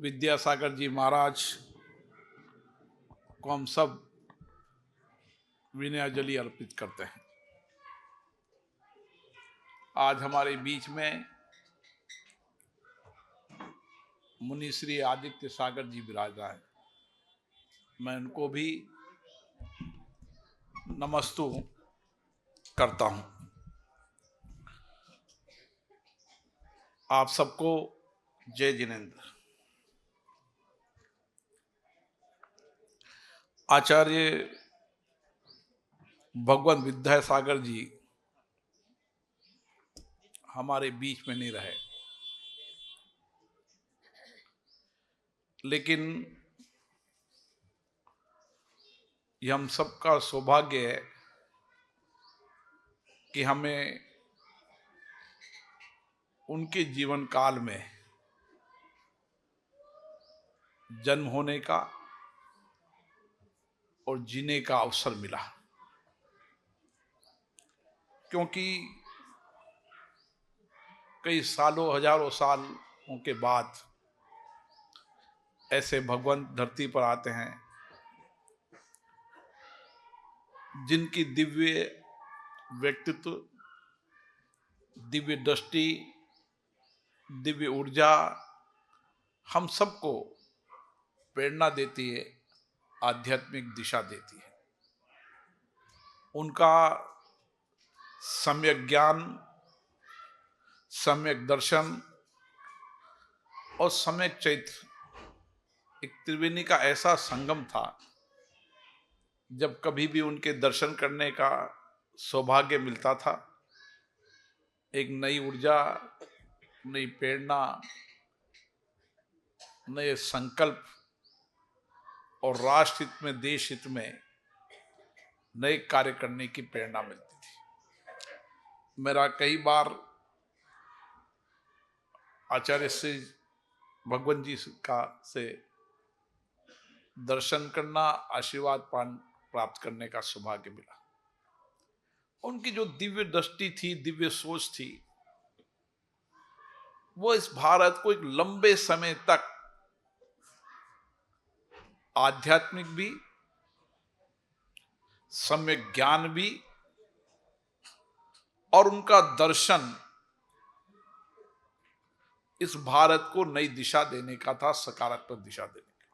विद्यासागर जी महाराज को हम सब विनयाजलि अर्पित करते हैं। आज हमारे बीच में मुनि श्री आदित्य सागर जी विराजमान हैं। मैं उनको भी नमस्तु करता हूं। आप सबको जय जिनेन्द्र। आचार्य भगवान विद्यासागर जी हमारे बीच में नहीं रहे, लेकिन ये हम सबका सौभाग्य है कि हमें उनके जीवन काल में जन्म होने का और जीने का अवसर मिला, क्योंकि कई सालों हजारों सालों के बाद ऐसे भगवान धरती पर आते हैं जिनकी दिव्य व्यक्तित्व, दिव्य दृष्टि, दिव्य ऊर्जा हम सबको प्रेरणा देती है, आध्यात्मिक दिशा देती है। उनका सम्यक ज्ञान, सम्यक दर्शन और सम्यक चैत्र एक त्रिवेणी का ऐसा संगम था, जब कभी भी उनके दर्शन करने का सौभाग्य मिलता था, एक नई ऊर्जा, नई प्रेरणा, नए संकल्प और राष्ट्र हित में, देश हित में नए कार्य करने की प्रेरणा मिलती थी। मेरा कई बार आचार्य श्री भगवान जी का से दर्शन करना, आशीर्वाद प्राप्त करने का सौभाग्य मिला। उनकी जो दिव्य दृष्टि थी, दिव्य सोच थी, वो इस भारत को एक लंबे समय तक आध्यात्मिक भी, सम्यक ज्ञान भी और उनका दर्शन इस भारत को नई दिशा देने का था, सकारात्मक दिशा देने का।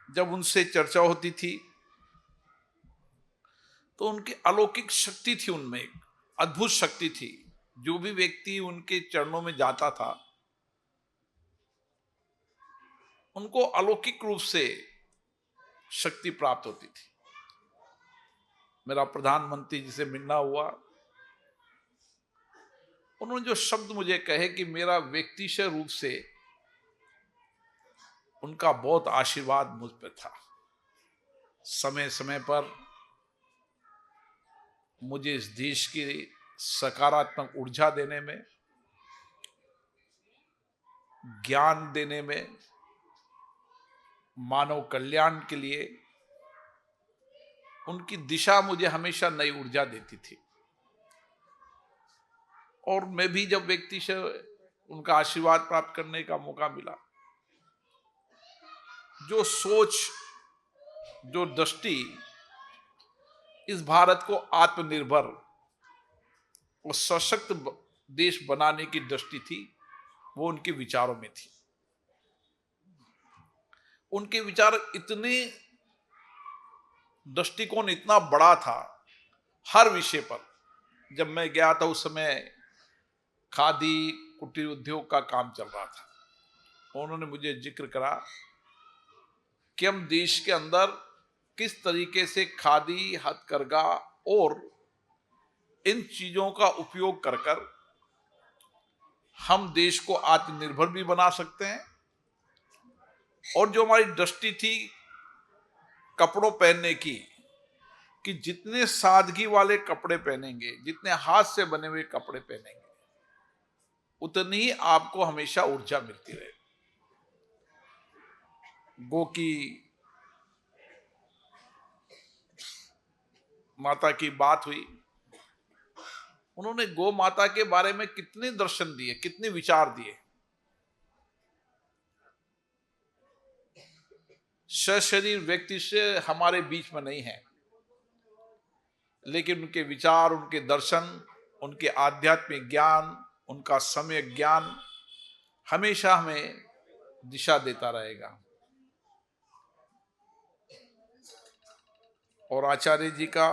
जब उनसे चर्चा होती थी तो उनकी अलौकिक शक्ति थी, उनमें एक अद्भुत शक्ति थी। जो भी व्यक्ति उनके चरणों में जाता था, उनको अलौकिक रूप से शक्ति प्राप्त होती थी। मेरा प्रधानमंत्री जी से मिलना हुआ, उन्होंने जो शब्द मुझे कहे कि मेरा व्यक्तिशय रूप से उनका बहुत आशीर्वाद मुझ पर था। समय समय पर मुझे इस देश की सकारात्मक ऊर्जा देने में, ज्ञान देने में, मानव कल्याण के लिए उनकी दिशा मुझे हमेशा नई ऊर्जा देती थी। और मैं भी जब व्यक्ति से उनका आशीर्वाद प्राप्त करने का मौका मिला, जो सोच, जो दृष्टि इस भारत को आत्मनिर्भर और सशक्त देश बनाने की दृष्टि थी, वो उनके विचारों में थी। उनके विचार इतने, दृष्टिकोण इतना बड़ा था हर विषय पर। जब मैं गया था उस समय खादी कुटीर उद्योग का काम चल रहा था। उन्होंने मुझे जिक्र करा कि हम देश के अंदर किस तरीके से खादी, हथकरघा और इन चीजों का उपयोग कर कर हम देश को आत्मनिर्भर भी बना सकते हैं। और जो हमारी दृष्टि थी कपड़ों पहनने की, कि जितने सादगी वाले कपड़े पहनेंगे, जितने हाथ से बने हुए कपड़े पहनेंगे, उतनी ही आपको हमेशा ऊर्जा मिलती रहे। गो की माता की बात हुई, उन्होंने गो माता के बारे में कितने दर्शन दिए, कितने विचार दिए। सशरीर व्यक्ति से हमारे बीच में नहीं है, लेकिन उनके विचार, उनके दर्शन, उनके आध्यात्मिक ज्ञान, उनका सम्यक ज्ञान हमेशा हमें दिशा देता रहेगा। और आचार्य जी का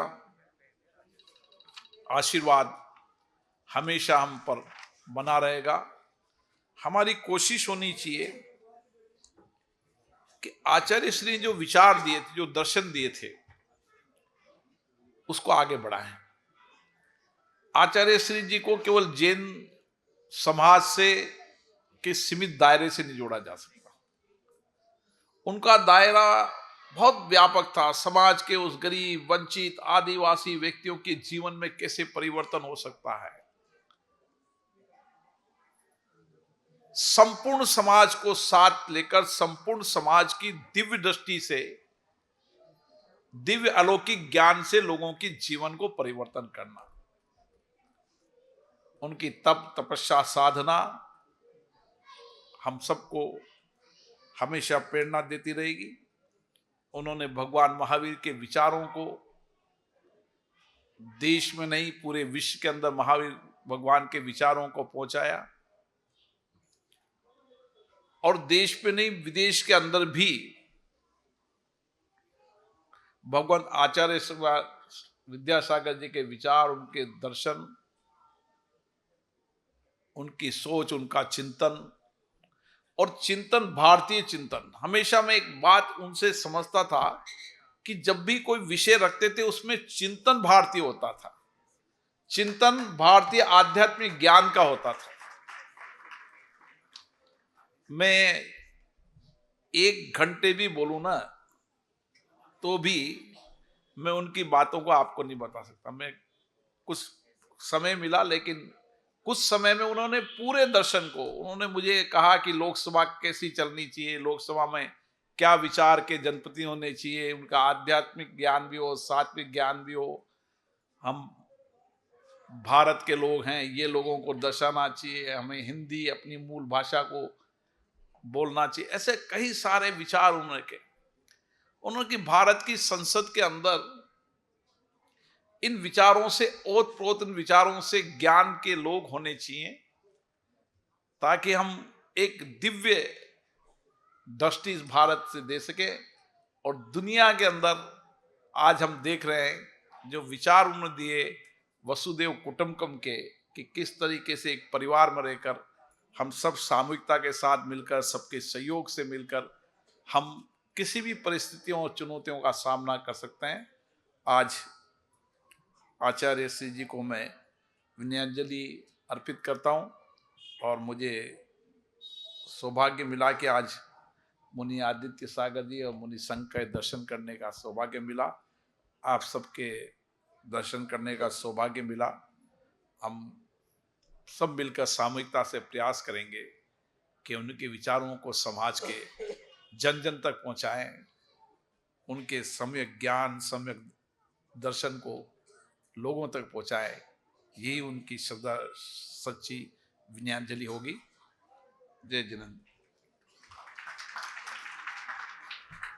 आशीर्वाद हमेशा हम पर बना रहेगा। हमारी कोशिश होनी चाहिए कि आचार्य श्री ने जो विचार दिए थे, जो दर्शन दिए थे, उसको आगे बढ़ाएं। आचार्य श्री जी को केवल जैन समाज से के सीमित दायरे से नहीं जोड़ा जा सकता। उनका दायरा बहुत व्यापक था। समाज के उस गरीब, वंचित, आदिवासी व्यक्तियों के जीवन में कैसे परिवर्तन हो सकता है, संपूर्ण समाज को साथ लेकर संपूर्ण समाज की दिव्य दृष्टि से, दिव्य अलौकिक ज्ञान से लोगों के जीवन को परिवर्तन करना। उनकी तप, तपस्या, साधना हम सबको हमेशा प्रेरणा देती रहेगी। उन्होंने भगवान महावीर के विचारों को देश में नहीं, पूरे विश्व के अंदर महावीर भगवान के विचारों को पहुंचाया। और देश में नहीं, विदेश के अंदर भी भगवान आचार्य विद्यासागर जी के विचार, उनके दर्शन, उनकी सोच, उनका चिंतन, और चिंतन भारतीय चिंतन। हमेशा मैं एक बात उनसे समझता था कि जब भी कोई विषय रखते थे उसमें चिंतन भारतीय होता था, चिंतन भारतीय आध्यात्मिक ज्ञान का होता था। मैं 1 घंटे भी बोलूं ना तो भी मैं उनकी बातों को आपको नहीं बता सकता। मैं कुछ समय मिला, लेकिन कुछ समय में उन्होंने पूरे दर्शन को, उन्होंने मुझे कहा कि लोकसभा कैसी चलनी चाहिए, लोकसभा में क्या विचार के जनप्रतिनिधि होने चाहिए, उनका आध्यात्मिक ज्ञान भी हो, सात्विक ज्ञान भी हो। हम भारत के लोग हैं, ये लोगों को दर्शाना चाहिए, हमें हिंदी अपनी मूल भाषा को बोलना चाहिए। ऐसे कई सारे विचार उन्होंने भारत की संसद के अंदर इन विचारों से ओतप्रोत, इन विचारों से ज्ञान के लोग होने चाहिए, ताकि हम एक दिव्य दृष्टि इस भारत से दे सके। और दुनिया के अंदर आज हम देख रहे हैं जो विचार उन्होंने दिए वसुदेव कुटुंबकम के, कि किस तरीके से एक परिवार में रहकर हम सब सामूहिकता के साथ मिलकर, सबके सहयोग से मिलकर हम किसी भी परिस्थितियों और चुनौतियों का सामना कर सकते हैं। आज आचार्य श्री जी को मैं विनयाञ्जलि अर्पित करता हूँ। और मुझे सौभाग्य मिला कि आज मुनि आदित्य सागर जी और मुनि संघ के दर्शन करने का सौभाग्य मिला, आप सबके दर्शन करने का सौभाग्य मिला। हम सब मिलकर सामूहिकता से प्रयास करेंगे कि उनके विचारों को समाज के जन जन तक पहुंचाएं, उनके सम्यक ज्ञान, सम्यक दर्शन को लोगों तक पहुंचाएं। यही उनकी श्रद्धा, सच्ची विनयाञ्जलि होगी। जय जिनेन्द्र।